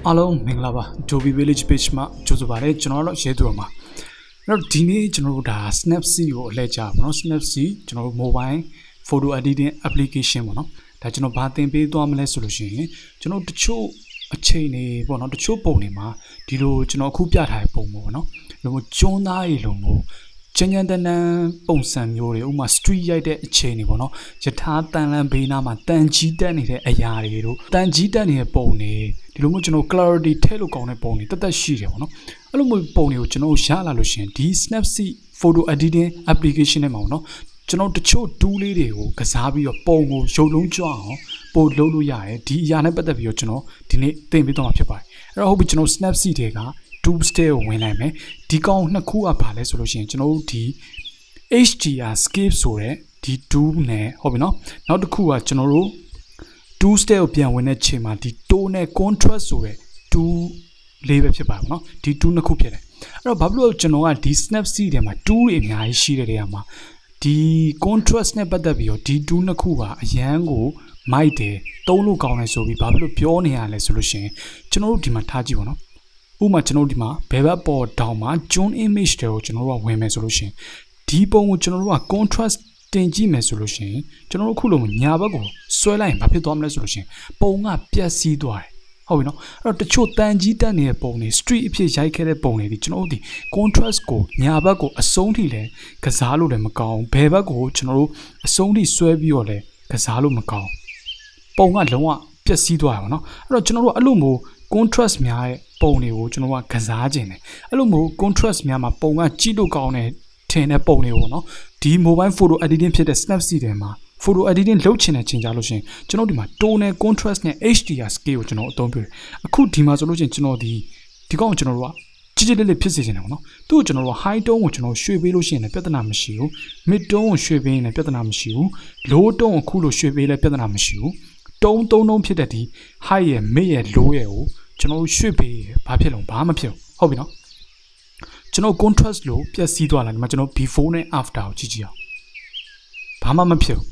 Hello, Minglava, Adobe Village page ma, Joseph, General Shedroma. Now, Dini General da Snapseed or Ledger, no Snapseed, General Mobile, Photo Editing Application, no, that you know, Batin be dominant solution, General to show a chain, one of the show ponima, Dilo, General Kupia type pomo, no, no, Jonah Ilomo. ကျញ្ញတနပုံစံမျိုးတွေဥမာ street ရိုက်တဲ့အချိန်တွေပေါ့နော်ယထာတန်လန်းဘေးနားမှာတန်ကြီးတက်နေတဲ့အရာတွေတို့တန်ကြီးတက်နေတဲ့ပုံတွေဒီလိုမျိုးကျွန်တော် clarity ထည့်လို့ကောင်းတဲ့ပုံတွေတက်တက်ရှိတယ်ပေါ့နော်အဲ့လိုမျိုးပုံတွေကိုကျွန်တော်ရလာလို့ရှိရင်ဒီ Snapseed photo editing application နဲ့မှာပေါ့နော်ကျွန်တော်တချို့ tool လေးတွေကိုကစားပြီးတော့ပုံကိုရုပ်လုံးကြွအောင်ပို့လုပ်လို့ရတယ်ဒီအရာနဲ့ပတ်သက်ပြီးတော့ကျွန်တော်ဒီနေ့သင်ပေးသွားမှာဖြစ်ပါတယ်အဲ့တော့ဟုတ်ပြီကျွန်တော် Snapseed တွေက2 step ကိုဝင်လိုက်မယ်ဒီကောင်နှစ်ခုကပါလဲဆိုလို့ရှိရင်ကျွန်တော်တို့ဒီ HDR scape ဆိုတဲ့ဒီ 2 နဲ့ဟုတ်ပြီနော်နောက်တစ်ခုကကျွန်တော်တို့2 step ကိုပြန်ဝင်တဲ့ချိန်မှာဒီ tone နဲ့ contrast ဆိုတဲ့2လေးပဲဖြစ်ပါဘူးနော်ဒီ2နှစ်ခုဖြစ်တယ်အဲ့တော့ဘာဖြစ်လို့ကျွန်တော်ကဒီ Snapseed ထဲမှာ2တွေအများကြီးရှိတဲ့နေရာမှာဒီ contrast နဲ့ပတ်သက်ပြီးတော့ဒီ2နှစ်ခုကအရန်ကိုမိုက်တယ်သုံးလို့ကောင်းတယ်ဆိုပြီးဘာဖြစ်လို့ပြောနေရလဲဆိုလို့ရှိရင်ကျွန်တော်တို့ဒီမှာထားကြည့်ပါနော်ဥမာကျွန်တော်ဒီမှာဘယ်ဘက်ပေါ်တောင်မှာ John image တွေကိုကျွန်တော်တို့ကဝင်မယ်ဆိုလို့ရှိရင်ဒီပုံကိုကျွန်တော်တို့က contrast တင်ကြည့်မယ်ဆိုလို့ရှိရင်ကျွန်တော်တို့ခုလုံးညာဘက်ကိုဆွဲလိုက်ရင်ဘာဖြစ်သွားမလဲဆိုလို့ရှိရင်ပုံကပြက်စီးသွားတယ်ဟုတ်ပြီနော်အဲ့တော့တချို့တန်ကြီးတက်နေတဲ့ပုံတွေ street အဖြစ်ရိုက်ခဲ့တဲ့ပုံတွေဒီကျွန်တော်တို့ဒီ contrast ကိုညာဘက်ကိုအဆုံးထိလဲကစားလို့လည်းမကောင်းဘယ်ဘက်ကိုကျွန်တော်တို့အဆုံးထိဆွဲပြီးတော့လဲကစားလို့မကောင်းပုံကလုံးဝပြက်စီးသွားတယ်ပေါ့နော်အဲ့တော့ကျွန်တော်တို့အဲ့လိုမျိုး contrast များရဲ့ပုံတွေကိုကျွန်တော်ကကစားခြင်းတယ်အဲ့လိုမျိုး contrast များမှာပုံကကြည့်လို့ကောင်းတဲ့ထင်တဲ့ပုံတွေပေါ့နော်ဒီ mobile photo editing ဖြစ်တဲ့ Snapseed ထဲမှာ photo editing လုပ်ချင်တဲ့ချိန်ကြလို့ရှိရင်ကျွန်တော်ဒီမှာ tone နဲ့ contrast နဲ့ HDR scale ကိုကျွန်တော်အသုံးပြုတယ်အခုဒီမှာဆိုလို့ရှိရင်ကျွန်တော်ဒီကောင်ကိုကျွန်တော်တို့ကကြည်လေးဖြစ်စေချင်တယ်ပေါ့နော်သူ့ကိုကျွန်တော်တို့ high tone ကိုကျွန်တော်ရွှေ့ပေးလို့ရှိရင်လည်းပြဿနာမရှိဘူး mid tone ကိုရွှေ့ပေးရင်လည်းပြဿနာမရှိဘူး low tone ကိုခုလိုရွှေ့ပေးလည်းပြဿနာမရှိဘူး tone ဖြစ်တဲ့ဒီ high ရဲ့ mid ရဲ့ low ရဲ့ကိုကျွန်တော်ရွှေ့ပေးဘာဖြစ်လို့ဘာမှမဖြစ်ဘူးဟုတ်ပြီနော်ကျွန်တော် contrast လို့ပြည့်စည်သွားလာဒီမှာကျွန်တော် before နဲ့ after ကိုကြည့်အောင်ဘာမှမဖြစ်ဘူး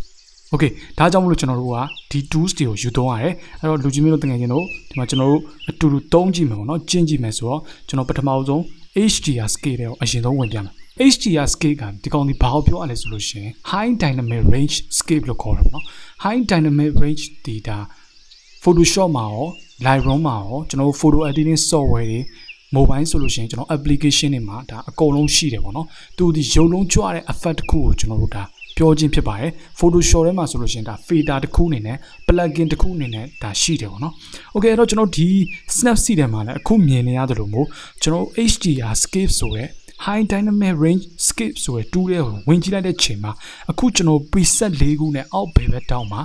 okay ဒါကြောင့်မလို့ကျွန်တော်တို့ကဒီ tools တွေကိုယူသုံးရတယ်အဲ့တော့လူကြီးမျိုးတို့တကယ်ချင်းတို့ဒီမှာကျွန်တော်တို့အတူတူသုံးကြည့်မယ်ပေါ့နော်ကျင့်ကြည့်မယ်ဆိုတော့ကျွန်တော်ပထမဆုံး HDR scale တွေကိုအရင်ဆုံးဝင်ပြမယ် HDR scale ကဒီကောင်ဒီဘာကိုပြောရလဲဆိုလို့ရှိရင် high dynamic range scale လို့ခေါ်တယ်ပေါ့နော် high dynamic range ဒီဒါ Photoshop မှာရော Lightroom မှာရောကျွန်တော်တို့ photo editing software တွေ mobile ဆိုလို့ရှိရင်ကျွန်တော် application တွေမှာဒါအကုန်လုံးရှိတယ်ပေါ့နော်သူဒီရုပ်လုံးကြွတဲ့ effect တစ်ခုကိုကျွန်တော်တို့ဒါပြောချင်းဖြစ်ပါတယ် Photoshop ထဲမှာဆိုလို့ရှိရင်ဒါ filter တစ်ခုအနေနဲ့ plugin တစ်ခုအနေနဲ့ဒါရှိတယ်ပေါ့နော် okay အဲ့တော့ကျွန်တော်ဒီ Snapseed ထဲမှာလည်းအခုမြင်နေရတယ်လို့မို့ကျွန်တော် HDR scape ဆိုတဲ့ high dynamic range scape ဆိုတဲ့ tool တွေကိုဝင်ကြည့်လိုက်တဲ့ချိန်မှာအခုကျွန်တော် preset ၄ခုနဲ့အောက်ဘယ်ဘက်တောင်းမှာ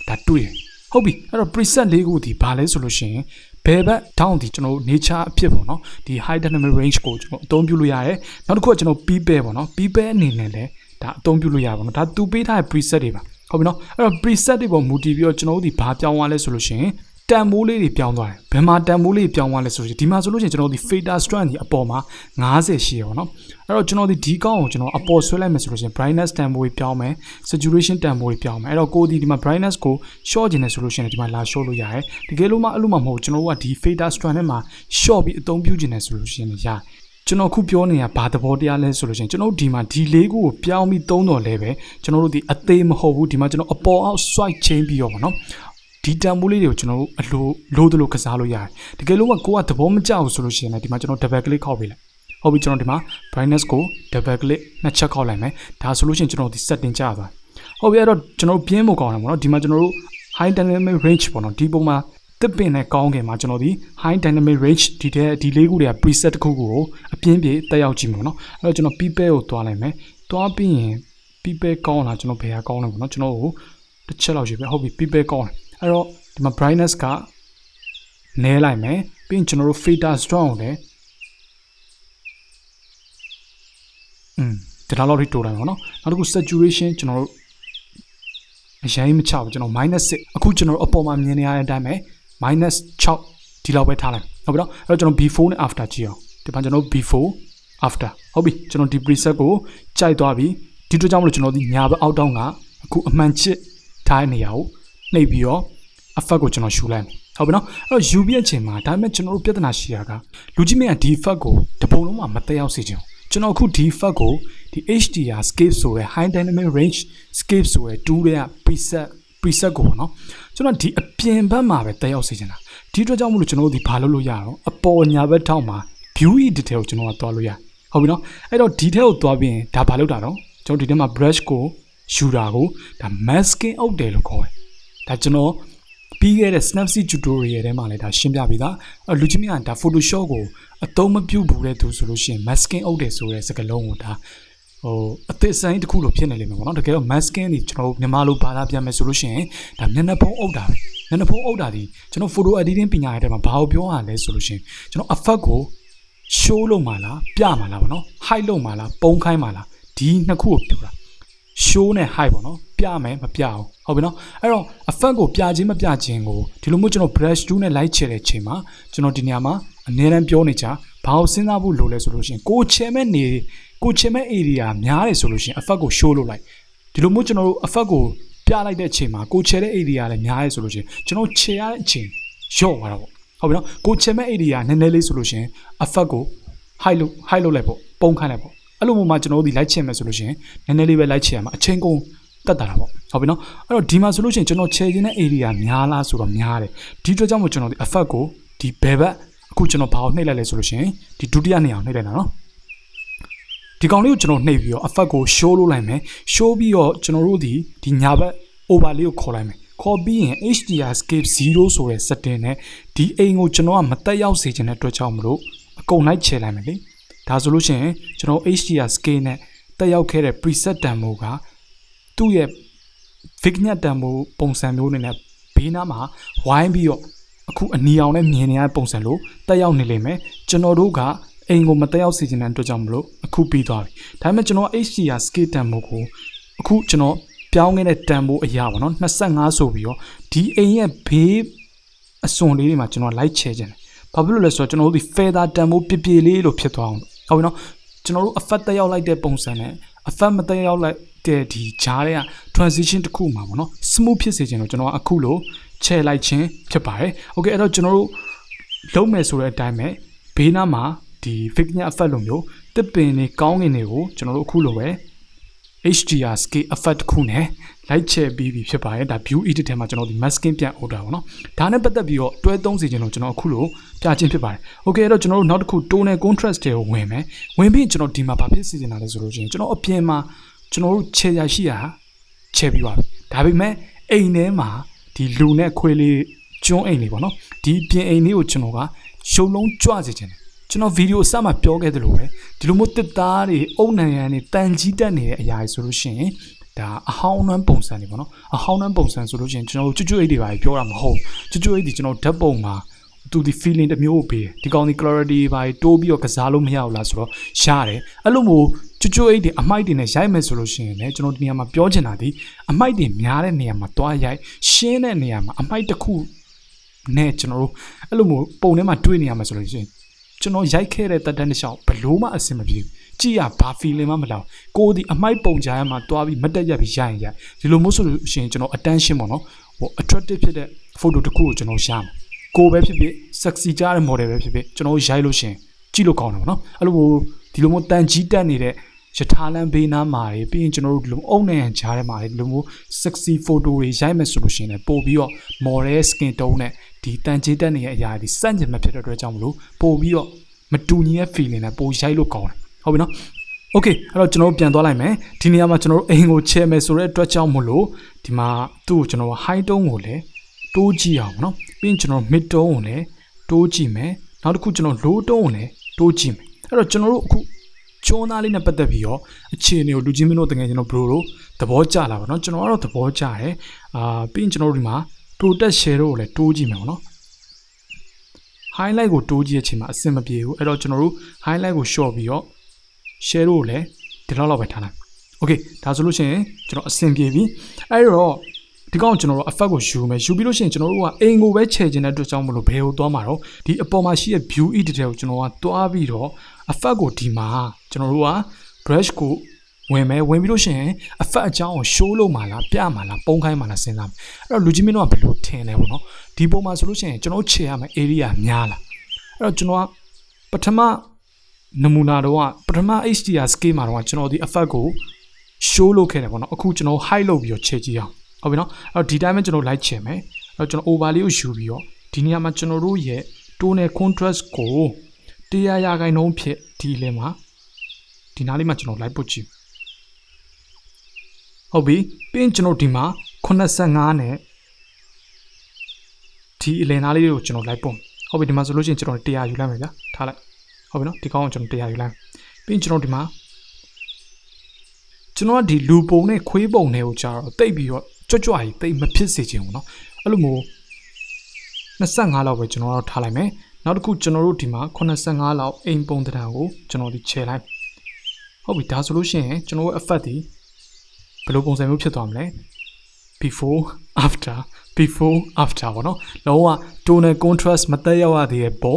ဒါတွေ့တယ်ဟုတ်ပြီအဲ့တော့ preset ၄ခုဒီဘာလဲဆိုလို့ရှိရင်ဘယ်ဘက် down ဒီကျွန်တော် nature အဖြစ်ပေါ့နော်ဒီ high dynamic range ကိုကျွန်တော်အသုံးပြုလို့ရတယ်နောက်တစ်ခုကကျွန်တော် people ပေါ့နော် people အနေနဲ့လည်းဒါအသုံးပြုလို့ရပါတော့ဒါသူပေးထားတဲ့ preset တွေပါဟုတ်ပြီနော်အဲ့တော့ preset တွေပေါ်မူတည်ပြီးတော့ကျွန်တော်တို့ဒီဘာပြောင်းသွားလဲဆိုလို့ရှိရင်တန်မိုးလေးတွေပြောင်းသွားတယ်ဘယ်မှာတန်မိုးလေးပြောင်းသွားလဲဆိုရင်ဒီမှာဆိုလို့ရှိရင်ကျွန်တော်ဒီ filter strength ဒီအပေါ်မှာ50ရှိရပါတော့အဲ့တော့ကျွန်တော်ဒီကောင်းကိုကျွန်တော်အပေါ်ဆွဲလိုက်မယ်ဆိုလို့ရှိရင် brightness တန်မိုးပြောင်းမယ် saturation တန်မိုးပြောင်းမယ်အဲ့တော့ကိုဒီမှာ brightness ကို short ခြင်းနဲ့ဆိုလို့ရှိရင်ဒီမှာလာ short လို့ရတယ်တကယ်လို့မှအဲ့လိုမှမဟုတ်ကျွန်တော်တို့ကဒီ filter strength နဲ့မှာ short ပြီးအသုံးပြုခြင်းနဲ့ဆိုလို့ရှိရင်ရတယ်ကျွန်တော်ခုပြောနေတာဘာသဘောတရားလဲဆိုလို့ရှိရင်ကျွန်တော်တို့ဒီမှာဒီလေးခုကိုပြောင်းပြီးသုံးတော်လဲပဲကျွန်တော်တို့ဒီအသေးမဟုတ်ဘူးဒီမှာကျွန်တော်အပေါ်အောက် swipe ချင်းပြီးတော့ဗောနော်ဒီတန်မိုးလေးတွေကိုကျွန်တော်တို့အလိုသလိုကစားလို့ရတယ်တကယ်လို့ကိုကသဘောမကျဘူးဆိုလို့ရှိရင်လည်းဒီမှာကျွန်တော် double click ခောက်ပေးလိုက်ဟုတ်ပြီကျွန်တော်ဒီမှာ brightness ကို double click နှစ်ချက်ခောက်လိုက်မယ်ဒါဆိုလို့ရှိရင်ကျွန်တော်ဒီ setting ကျသွားဟုတ်ပြီအဲ့တော့ကျွန်တော်ပြင်းဖို့ကောင်းတယ်ဗောနော်ဒီမှာကျွန်တော်တို့ high dynamic range ပေါ့နော်ဒီပုံမှာတစ်ပင်နဲ့ကောင်းခင်မှာကျွန်တော်ဒီ high dynamic range ဒီလေးခုတွေက preset တစ်ခုကိုအပြင်းပြေတက်ရောက်ကြည့်မှာเนาะအဲ့တော့ကျွန်တော် people ကိုတွားလိုက်မယ်တွားပြီးရင် people ကောင်းလားကျွန်တော်ဘယ်ဟာကောင်းလဲပေါ့เนาะကျွန်တော်ကိုတစ်ချက်လောက်ယူပြဟုတ်ပြီ people ကောင်းတယ်အဲ့တော့ဒီမှာ brightness ကနည်းလိုက်မယ်ပြီးရင်ကျွန်တော်တို့ filter strong ကိုလည်းဒါလောက်ထိတိုးလိုက်ပါเนาะနောက်တစ်ခု saturation ကျွန်တော်တို့အရင်မချဘူးကျွန်တော် -6 အခုကျွန်တော်အပေါ်မှာမြင်နေရတဲ့အတိုင်းပဲ-6ဒီလောက်ပဲထားလိုက်ဟုတ်ပြီနော်အဲ့တော့ကျွန်တော် before နဲ့ after ကြည့်အောင်ဒီမှာကျွန်တော် before after ဟုတ်ပြီကျွန်တော်ဒီ preset ကိုကြိုက်သွားပြီဒီတို့ကြောင့်မလို့ကျွန်တော်ဒီညာဘက်အောက်တောင်းကအခုအမှန်ချစ်ထားတဲ့နေရာကိုနှိပ်ပြီးတော့ effect ကိုကျွန်တော်ရှူလိုက်မယ် ဟုတ်ပြီနော်အဲ့တော့ယူပြီးအချိန်မှာဒါပေမဲ့ကျွန်တော်တို့ပြဿနာရှိတာကလူကြီးမင်းကဒီ fat ကိုတပုံလုံးမှာမတက်ရောက်စေချင်ကျွန်တော်အခုဒီ fat ကိုဒီ HDR scape ဆိုရဲ high dynamic range scape ဆိုရဲ2တွေက preset ကိုပေါ့နော်ကျွန်တော်ဒီအပြင်ဘက်မှာပဲတက်ရောက်စေချင်တာဒီအတွက်ကြောင့်မလို့ကျွန်တော်တို့ဒီဘာလုပ်လို့ရတော့အပေါ်ညာဘက်ထောက်မှာ view detail ကိုကျွန်တော်ကသွားလို့ရဟုတ်ပြီနော်အဲ့တော့ဒီထဲကိုသွားပြီးရင်ဒါဘာလုပ်တာတော့ကျွန်တော်ဒီထဲမှာ brush ကိုယူတာကိုဒါ masking out တယ်လို့ခေါ်တယ်ဒါကျွန်တော်ပြီးခဲ့တဲ့ Snapseed tutorial ထဲမှာလည်းဒါရှင်းပြပြီးသားလူကြီးများဒါ Photoshop ကိုအသုံးမပြုဘူးတဲ့သူဆိုလို့ရှိရင် masking out တယ်ဆိုတဲ့စကားလုံးကိုဒါအသစ်ဆိုင်တစ်ခုလိုဖြစ်နေလိမ့်မယ်ပေါ့နော်တကယ်တော့ masking นี่ကျွန်တော်မြန်မာလိုဘာသာပြန်မယ်ဆိုလို့ရှိရင်ဒါမျက်နှာဖုံးအုပ်တာပဲမျက်နှာဖုံးအုပ်တာဒီကျွန်တော် photo editing ပညာရဲ့ထဲမှာဘာကိုပြောရလဲဆိုလို့ရှိရင်ကျွန်တော် effect ကို show လုပ်မှာလားပြမှာလားပေါ့နော် hide လုပ်မှာလားပုံခိုင်းမှာလားဒီနှစ်ခုကိုပြောတာ show နဲ့ hide ပေါ့နော်ပြမယ်မပြအောင်ဟုတ်ပြီနော်အဲ့တော့ effect ကိုပြခြင်းမပြခြင်းကိုဒီလိုမျိုးကျွန်တော် brush tool နဲ့ light ချတဲ့ချိန်မှာကျွန်တော်ဒီနေရာမှာအနည်းတမ်းပြောနေကြဘာလို့စဉ်းစားဖို့လိုလဲဆိုလို့ရှိရင်ကိုချဲမဲ့ area များတယ်ဆိုလို့ရှိရင် effect ကို show လုပ်လိုက်ဒီလိုမျိုးကျွန်တော်တို့ effect ကိုပြလိုက်တဲ့အချိန်မှာကိုချဲတဲ့ area လည်းများတယ်ဆိုလို့ရှိရင်ကျွန်တော်ချဲရတဲ့အချိန်ရော့သွားတာပေါ့ဟုတ်ပြီနော်ကိုချဲမဲ့ area နည်းနည်းလေးဆိုလို့ရှိရင် effect ကို hide လုပ်လိုက်ပေါ့ပုံခိုင်းလိုက်ပေါ့အဲ့လိုမျိုးမှကျွန်တော်တို့ဒီ light ချမယ်ဆိုလို့ရှိရင်နည်းနည်းလေးပဲ light ချရမှာအချိန်ကုန်တက်တာပေါ့ဟုတ်ပြီနော်အဲ့တော့ဒီမှာဆိုလို့ရှိရင်ကျွန်တော်ချဲခြင်းတဲ့ area များလားဆိုတော့များတယ်ဒီအတွက်ကြောင့်မို့ကျွန်တော်ဒီ effect ကိုဒီဘယ်ဘက်အခုကျွန်တော်ဘာကိုနှိပ်လိုက်လဲဆိုလို့ရှိရင်ဒီဒုတိယနေရာနှိပ်လိုက်တာနော်ဒီကောင်လေးကိုကျွန်တော်နှိပ်ပြီးတော့ effect ကို show လုပ်လိုက်မယ် show ပြီးတော့ကျွန်တော်တို့ဒီညာဘက် over လေးကိုခေါ်လိုက်မယ်ခေါ်ပြီးရင် HDR scape 0ဆိုတဲ့ setting နဲ့ဒီအိမ်ကိုကျွန်တော်ကမတက်ရောက်စေချင်တဲ့အတွက်ကြောင့်မလို့အကုန်လိုက်ချဲလိုက်မယ်လေဒါဆိုလို့ရှိရင်ကျွန်တော် HDR scale နဲ့တက်ရောက်ခဲ့တဲ့ preset တန်ဖိုးကသူ့ရဲ့ vignette တန်ဖိုးပုံစံမျိုးနဲ့ဘေးနားမှာဝိုင်းပြီးတော့အခုအနီအောင်နဲ့မြင်နေရတဲ့ပုံစံလို့တက်ရောက်နေလိမ့်မယ်ကျွန်တော်တို့ကအိမ်ကိုမတက်ရောက်စေချင်တဲ့အတွက်ကြောင့်မလို့အခုပြီးသွားပြီဒါပေမဲ့ကျွန်တော် HDR scale တန်ဖိုးကိုအခုကျွန်တော်ပြောင်းခဲ့တဲ့တန်ဖိုးအရာပေါ့နော်25ဆိုပြီးတော့ဒီအိမ်ရဲ့ဘေးအစွန်လေးတွေမှာကျွန်တော် light ချဲခြင်းဘာဖြစ်လို့လဲဆိုတော့ကျွန်တော်တို့ဒီ feather တန်ဖိုးပြပြလေးလို့ဖြစ်သွားအောင်ဟုတ်ပြီနော်ကျွန်တော်တို့ effect တက်ရောက်လိုက်တဲ့ပုံစံနဲ့ effect မတက်ရောက်လိုက်တဲ့ဒီဂျားတွေက transition တစ်ခုမှာပေါ့နော် smooth ဖြစ်စေခြင်းလို့ကျွန်တော်ကအခုလိုချဲလိုက်ခြင်းဖြစ်ပါတယ် okay အဲ့တော့ကျွန်တော်တို့လုံးမယ်ဆိုတဲ့အတိုင်းပဲဘေးနားမှာဒီ vignette effect လိုမျိုးတစ်ပင်တွေကောင်းကင်တွေကိုကျွန်တော်တို့အခုလိုပဲ HDR scale effect ခုနဲ့ light ချဲပြီးပြီဖြစ်ပါတယ်ဒါ view edit ထဲမှာကျွန်တော်ဒီ masking ပြန်အုပ်တာပေါ့နော်ဒါနဲ့ပတ်သက်ပြီးတော့တွဲသုံးစီခြင်းလို့ကျွန်တော်အခုလိုပြခြင်းဖြစ်ပါတယ် okay အဲ့တော့ကျွန်တော်တို့နောက်တစ်ခု tonal contrast တွေကိုဝင်မယ်ဝင်ပြီးကျွန်တော်ဒီမှာဗာဖြစ်စီနေတာလဲဆိုလို့ရှိရင်ကျွန်တော်အပြင်မှာကျွန်တော်တို့ချဲရရှိတာချဲပြီးပါပြီဒါပေမဲ့အိမ်ထဲမှာဒီလူနဲ့ခွေးလေးကျွန်းအိမ်လေးပေါ့နော်ဒီပြင်အိမ်လေးကိုကျွန်တော်ကရှုံလုံးကြွစေခြင်းကျွန်တော်ဗီဒီယိုအစမှာပြောခဲ့သလိုပဲဒီလိုမျိုးတစ်သားတွေအုံနံရံတွေတန်ကြီးတက်နေတဲ့အရာတွေဆိုလို့ရှိရင်ဒါအဟောင်းနှမ်းပုံစံတွေပေါ့နော်အဟောင်းနှမ်းပုံစံဆိုလို့ရှိရင်ကျွန်တော်ကျွတ်အိတ်တွေပါပြောတာမဟုတ်ကျွတ်အိတ်တွေကျွန်တော်ဓာတ်ပုံမှာသူဒီ feeling တစ်မျိုးကိုပေးတယ်ဒီကောင်ဒီ clarity ပါတိုးပြီးတော့ကစားလို့မရဘူးလားဆိုတော့ရတယ်အဲ့လိုမျိုးကျွတ်အိတ်တွေအမိုက်တွေနဲ့ရိုက်မယ်ဆိုလို့ရှိရင်လည်းကျွန်တော်ဒီနေရာမှာပြောချင်တာဒီအမိုက်တွေများတဲ့နေရာမှာတွားရိုက်ရှင်းတဲ့နေရာမှာအမိုက်တစ်ခုနဲ့ကျွန်တော်တို့အဲ့လိုမျိုးပုံထဲမှာတွေ့နေရမှာဆိုလို့ရှိရင်ကျွန်တော်ရိုက်ခဲ့တဲ့တက်တန်းတစ်လျှောက်ဘလို့မှအဆင်မပြေဘူးကြည့်ရဘာ feeling မှမလောက်ကိုဒီအမိုက်ပုံကြားရမှာတွားပြီးမတက်ရက်ပြီးရိုက်ရင်ရိုက်ဒီလိုမျိုးဆိုလို့ရှိရင်ကျွန်တော် attention ပေါ့နော်ဟို attractive ဖြစ်တဲ့ photo တစ်ခုကိုကျွန်တော်ရှာမှာကိုပဲဖြစ်ဖြစ် sexy ကြားတဲ့ model ပဲဖြစ်ဖြစ်ကျွန်တော်ရိုက်လို့ရှိရင်ကြည့်လို့ကောင်းတယ်ပေါ့နော်အဲ့လိုဒီလိုမျိုးတန်ကြီးတက်နေတဲ့ရထားလမ်းဘေးနားမှာတွေပြီးရင်ကျွန်တော်တို့ဒီလိုအုံနဲ့ကြားထဲမှာတွေဒီလိုမျိုး sexy photo တွေရိုက်မယ်ဆိုလို့ရှိရင်လည်းပို့ပြီးတော့ model skin tone နဲ့ဒီတန်ကြီးတက်နေတဲ့အရာတွေစန့်ကျင်မဲ့ဖြစ်တဲ့အတွက်ကြောင့်မလို့ပို့ပြီးတော့မတူညီတဲ့ feeling နဲ့ပို့ရိုက်လို့ကောင်းတယ်ဟုတ်ပြီနော် okay အဲ့တော့ကျွန်တော်ပြန်သွားလိုက်မယ်ဒီနေရာမှာကျွန်တော်တို့အိမ်ကိုချဲမယ်ဆိုတဲ့အတွက်ကြောင့်မလို့ဒီမှာသူ့ကိုကျွန်တော် high tone ကိုလည်းတိုးကြည့်အောင်နော်ပြီးရင်ကျွန်တော် mid tone ကိုလည်းတိုးကြည့်မယ်နောက်တစ်ခုကျွန်တော် low tone ကိုလည်းတိုးကြည့်မယ်အဲ့တော့ကျွန်တော်တို့အခုကျွန်းသားလေးနဲ့ပတ်သက်ပြီးတော့အခြေအနေကိုလူချင်းမင်းတို့တကယ်ကျွန်တော်ဘရိုတို့သဘောကျလာပါတော့ကျွန်တော်ကတော့သဘောကျတယ်ပြီးရင်ကျွန်တော်တို့ဒီမှာ protect share ကိုလည်းတိုးကြည့်မယ်ပေါ့နော် highlight ကိုတိုးကြည့်တဲ့အချိန်မှာအဆင်မပြေဘူးအဲ့တော့ကျွန်တော်တို့ highlight ကို short ပြီးတော့ share ကိုလည်းဒီလောက်ပဲထားလိုက် okay ဒါဆိုလို့ရှိရင်ကျွန်တော်အဆင်ပြေပြီအဲ့တော့ဒီကောင်ကျွန်တော်တို့ effect ကိုယူမယ်ယူပြီးလို့ရှိရင်ကျွန်တော်တို့ကအိမ်ကိုပဲချဲခြင်းတဲ့အတွက်ကြောင့်မလို့ဘယ်ကိုသွားမှာတော့ဒီအပေါ်မှာရှိတဲ့ view edit တွေကိုကျွန်တော်ကတွားပြီးတော့ effect ကိုဒီမှာကျွန်တော်တို့က brush ကို ဝင်ပြီးလို့ရှိရင်အဖက်အကြောင်းကို show လုပ်မှာလားပြမှာလားပုံခိုင်းမှာလားစဉ်းစားမယ်အဲ့တော့လူကြီးမင်းတို့ကဘယ်လိုထင်လဲပေါ့နော်ဒီပုံမှာဆိုလို့ရှိရင်ကျွန်တော်ခြေရမယ့် area များလားအဲ့တော့ကျွန်တော်ကပထမနမူနာတော့ပထမ HDR scale မှာတော့ကျွန်တော်ဒီ effect ကို show လုပ်ခဲ့တယ်ပေါ့နော်အခုကျွန်တော် hide လုပ်ပြီးတော့ခြေကြည့်အောင်ဟုတ်ပြီနော်အဲ့တော့ဒီတိုင်းပဲကျွန်တော် like ချင်မယ်အဲ့တော့ကျွန်တော် over လေးကိုယူပြီးတော့ဒီနေရာမှာကျွန်တော်တို့ရဲ့ tonal contrast ကို100% ဖြစ်ဒီလေမှာဒီနားလေးမှာကျွန်တော် like ပုတ်ကြည့်ဟုတ်ပြီပြီးရင်ကျွန်တော်ဒီမှာ85နဲ့ဒီအလယ်နားလေးကိုကျွန်တော် like ပုံဟုတ်ပြီဒီမှာဆိုလို့ရှိရင်ကျွန်တော်100ယူလိုက်မယ်ဗျာထားလိုက်ဟုတ်ပြီနော်ဒီကောင်းကိုကျွန်တော်100ယူလိုက်ပြီးရင်ကျွန်တော်ဒီမှာကျွန်တော်ကဒီလူပုံနဲ့ခွေးပုံတွေကိုကြာတော့တိတ်ပြီးတော့ကြွတ်ကြီးတိတ်မဖြစ်စေချင်ဘူးเนาะအဲ့လိုမျိုး25လောက်ပဲကျွန်တော်တို့ထားလိုက်မယ်နောက်တစ်ခုကျွန်တော်တို့ဒီမှာ85လောက်အိမ်ပုံတံကိုကျွန်တော်ဒီခြေလိုက်ဟုတ်ပြီဒါဆိုလို့ရှိရင်ကျွန်တော်တို့ effect ဒီဘယ်လိုပုံစံမျိုးဖြစ်သွားမလဲ before after ပေါ့เนาะလုံးဝ tonal contrast မတက်ရောက်ရသေးတဲ့ပုံ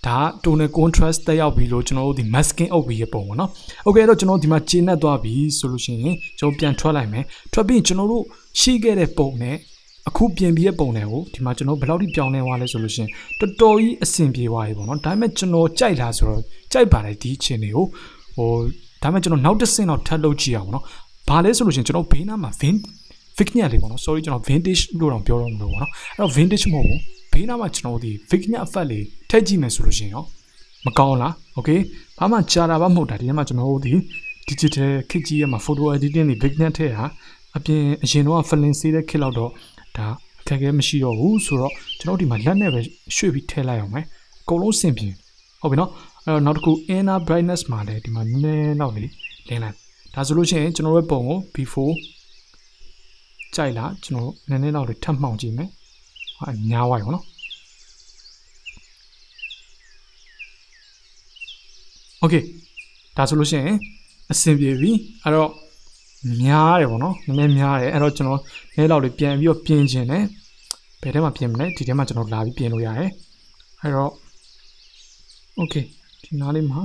ဒါ tonal contrast တက်ရောက်ပြီလို့ကျွန်တော်တို့ဒီ masking အုပ်ပြီးရပုံပေါ့နော်။ Okay အဲ့တော့ကျွန်တော်ဒီမှာကျေနပ်သွားပြီဆိုလို့ရှိရင်ကျွန်တော်ပြန်ထွက်လိုက်မယ်။ထွက်ပြီးကျွန်တော်တို့ရှိခဲ့တဲ့ပုံနဲ့အခုပြင်ပြီးတဲ့ပုံတွေကိုဒီမှာကျွန်တော်ဘယ်လောက်ထိပြောင်းလဲသွားလဲဆိုလို့ရှိရင်တော်တော်ကြီးအဆင်ပြေသွားပြီပေါ့နော်။ဒါပေမဲ့ကျွန်တော်ကြိုက်လားဆိုတော့ကြိုက်ပါတယ်ဒီအခြေအနေကိုဒါပေမဲ့ကျွန်တော်နောက်တစ်ဆင့်တော့ထပ်လုပ်ကြည့်အောင်ပေါ့နော်။ဘာလဲဆိုလို့ရှိရင်ကျွန်တော်ဘေးနားမှာ vignette လေးပေါ့နော် sorry ကျွန်တော် vintage လို့တော့ပြောတော့မလို့ပေါ့နော်။အဲ့တော့ vintage မဟုတ်ဘူး။ဘေးနားမှာကျွန်တော်ဒီ vignette effect လေးထည့်ကြည့်မယ်ဆိုလို့ရှိရင်ရောမကောင်းလား okay ဘာမှကြာတာမှမဟုတ်တာဒီထဲမှာကျွန်တော်တို့ဒီ digital ခစ်ကြီးရမှာ photo editing တွေ vignette ထည့်တာအရင်တော့ film စေးတဲ့ခစ်လောက်တော့ဒါအခက်အခဲမရှိတော့ဘူးဆိုတော့ကျွန်တော်ဒီမှာလက်နဲ့ပဲရွှေ့ပြီးထည့်လိုက်အောင်မယ်အကုန်လုံးဆင်ပြေဟုတ်ပြီနော်အဲ့တော့နောက်တစ်ခု inner brightness မှာလည်းဒီမှာနည်းနည်းတော့လေးလင်းလိုက်ဒါဆိုလို့ရှိရင်ကျွန်တော်ရဲ့ပုံကို before ကြိုက်လားကျွန်တော်နည်းနည်းတော့လေးထပ်မှောင်ကြည့်မယ်ညားဝိုင်းပေါ့နော်โอเคဒါဆိုလို့ရှိရင်အဆင်ပြေပြီအဲ့တော့များတယ်ပေါ့နော်နည်းနည်းများတယ်အဲ့တော့ကျွန်တော်နည်းလောက်လေးပြန်ပြီးတော့ပြင်ခြင်းနဲ့ဘယ်ထဲမှာပြင်မလဲဒီထဲမှာကျွန်တော်လာပြီးပြင်လို့ရတယ်အဲ့တော့โอเคဒီနားလေးမှာ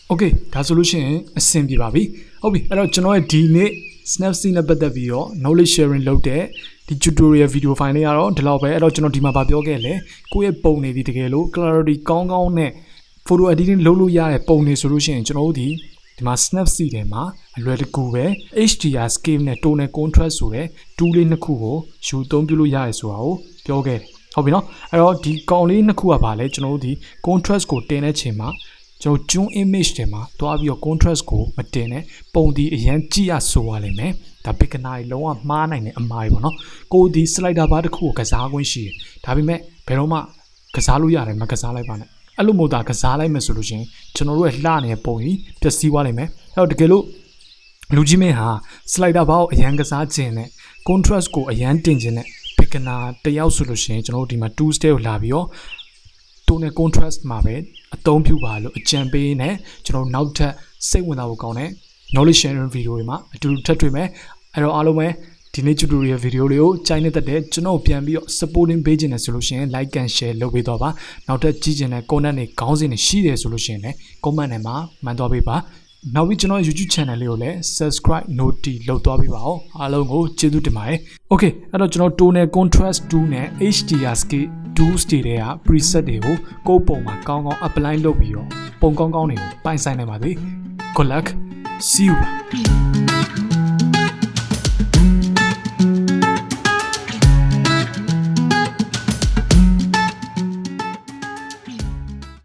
โอเคဒါဆိုလို့ရှိရင်အဆင်ပြေပါပြီဟုတ်ပြီအဲ့တော့ကျွန်တော်ရဲ့ဒီနေ့ Snapseed နဲ့ပတ်သက်ပြီးတော့ knowledge sharing လုပ်တဲ့ဒီ tutorial video file လေးကတော့ဒီလောက်ပဲအဲ့တော့ကျွန်တော်ဒီမှာဗာပြောခဲ့လေကိုယ့်ရဲ့ပုံတွေဒီတကယ်လို့ clarity ကောင်းကောင်းနဲ့ photo editing လုပ်လို့ရတဲ့ပုံတွေဆိုလို့ရှိရင်ကျွန်တော်တို့ဒီမှာ Snapseed ထဲမှာအလွယ်တကူပဲ HDR scale နဲ့ tonal contrast ဆိုတဲ့ tool လေးနှစ်ခုကိုယူသုံးပြုလို့ရတယ်ဆိုတာကိုပြောခဲ့တယ်ဟုတ်ပြီနော်အဲ့တော့ဒီကောင်လေးနှစ်ခုကဗာလဲကျွန်တော်တို့ဒီ contrast ကိုတင်တဲ့ချိန်မှာကျွန်တော် zoom image တွေမှာတွားပြီးတော့ contrast ကိုမတင်နဲ့ပုံဒီအရင်ကြည့်ရဆိုရလိမ့်မယ်ဒါ beginner တွေလုံးဝမှားနိုင်တဲ့အမှားတွေပေါ့နော်ကိုဒီ slider bar တစ်ခုကိုကစားခွင့်ရှိတယ်ဒါပေမဲ့ဘယ်တော့မှကစားလို့ရတယ်မကစားလိုက်ပါနဲ့အဲ့လိုမျိုးသာကစားလိုက်မယ်ဆိုလို့ရှိရင်ကျွန်တော်တို့ရဲ့လှနေတဲ့ပုံကြီးပျက်စီးသွားလိမ့်မယ်အဲ့တော့တကယ်လို့လူကြီးမင်းဟာ slider bar ကိုအရင်ကစားခြင်းနဲ့ contrast ကိုအရင်တင်ခြင်းနဲ့ beginner တယောက်ဆိုလို့ရှိရင်ကျွန်တော်တို့ဒီမှာ two step ကိုလာပြီးတော့tonal contrast မှာပဲအသုံးပြုပါလို့အကြံပေးနေကျွန်တော်နောက်ထပ်စိတ်ဝင်စားဖို့ကောင်းတဲ့ knowledge sharing video တွေမှာအတူတူထပ်တွေ့မယ်အဲ့တော့အားလုံးပဲဒီနေ့ tutorial video လေးကိုကြိုက်နေတဲ့တဲ့ကျွန်တော်ပြန်ပြီးတော့ supporting page နဲ့ဆိုလို့ရှိရင် like and share လုပ်ပေးတော့ပါနောက်ထပ်ကြည့်ချင်တဲ့ content တွေခေါင်းစဉ်တွေရှိတယ်ဆိုလို့ရှိရင်လည်း comment ထဲမှာမှန်သွားပေးပါနောက်ပြီးကျွန်တော် YouTube channel လေးကိုလည်း subscribe noti လုပ်သွားပေးပါဦးအားလုံးကိုကျေးဇူးတင်ပါတယ် okay အဲ့တော့ကျွန်တော် tonal contrast tool နဲ့ HDR scale tools တွေက preset တွေကိုကိုယ့်ပုံမှာကောင်းကောင်း apply လုပ်ပြီးတော့ပုံကောင်းကောင်းတွေကိုပိုင်ဆိုင်နိုင်ပါသေး good luck see you